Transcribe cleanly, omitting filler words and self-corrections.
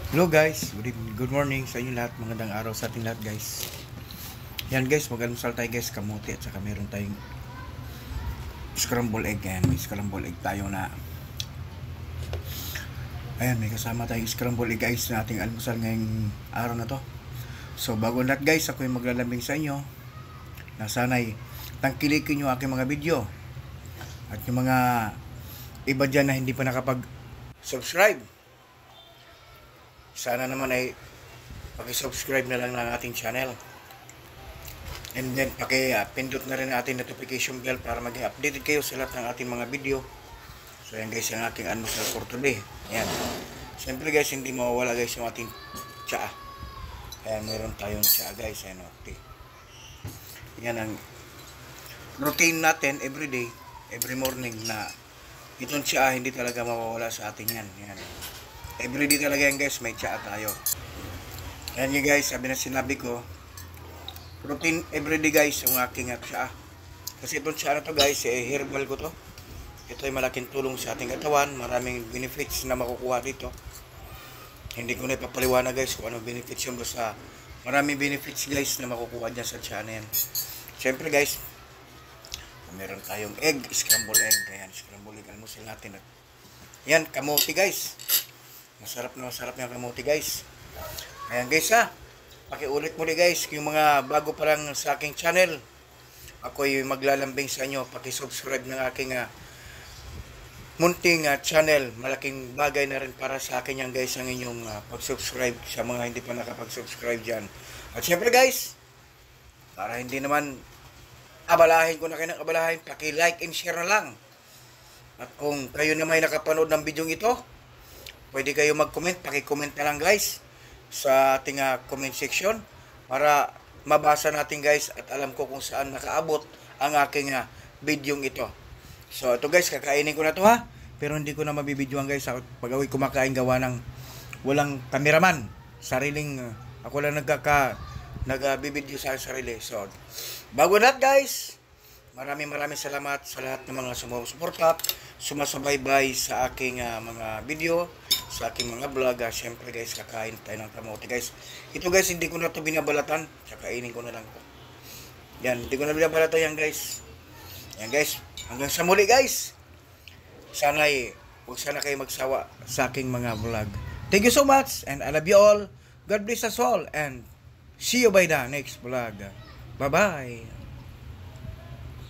Hello guys, good morning sa inyo lahat, magandang araw sa ating lahat guys. Yan guys, mag-almusal tayo guys, kamote at saka meron tayong scramble egg. Ayan, may scramble egg tayo na ayan, may kasama tayong scramble egg guys na ating almusal ngayong araw na to. So bago lahat guys, ako yung maglalambing sa inyo na sana'y tangkilikin nyo aking mga video at yung mga iba dyan na hindi pa nakapag-subscribe, sana naman ay paki-subscribe na lang ng ating channel. And then paki-pindot na rin ang ating notification bell para maging updated kayo sa lahat ng ating mga video. So yan guys, yung aking almusal for today. Yan. Siyempre guys, hindi mawawala guys yung ating tsaa. Kaya meron tayong tsaa guys. Yan, okay. Yan ang routine natin everyday, every morning na itong tsaa hindi talaga mawawala sa atin yan. Yan. Everyday talaga yan guys, may tsaa tayo. Yan yun guys, sabi na sinabi ko, routine everyday guys yung aking tsaa. Kasi itong tsaa na to guys, herbal ko to. Ito ay malaking tulong sa ating katawan, maraming benefits na makukuha dito. Hindi ko na ipapaliwanag guys kung anong benefits yun, basta maraming benefits guys na makukuha dyan sa tsaa na yan. Siyempre guys, meron tayong egg, scramble egg. Ayan, scramble egg, almusal natin. Yan, kamote guys. Masarap yung kamote guys. Ayan guys ha, pakiulit muli guys, yung mga bago pa lang sa aking channel, ako ay maglalambing sa inyo, pakisubscribe ng aking munting channel. Malaking bagay na rin para sa akin yan guys, ang inyong pag-subscribe sa mga hindi pa nakapag-subscribe dyan. At syempre guys, para hindi naman abalahin ko na kayo ng abalahin, paki-like and share na lang. At kung kayo na may nakapanood ng video ito, pwede kayo mag-comment, paki-comment na lang guys sa ating comment section para mabasa natin guys at alam ko kung saan nakaabot ang aking video ito. So ito guys, kakainin ko na to ha, pero hindi ko na mabibidyoan guys pag ako'y kumakain gawa ng walang kameraman. Ako lang nagbibideo sa sarili. So bago lahat guys, maraming salamat sa lahat ng mga sumusuporta, sumasabay-bay sa aking mga video, sa aking mga vlog. Siyempre guys, kakain tayo ng kamote guys. Ito guys, hindi ko na ito binabalatan, kakainin ko na lang ito. Yan, hindi ko na binabalatan yan guys. Yan guys, hanggang sa muli guys. Huwag sana kayo magsawa sa aking mga vlog. Thank you so much and I love you all. God bless us all and see you by the next vlog. Bye bye.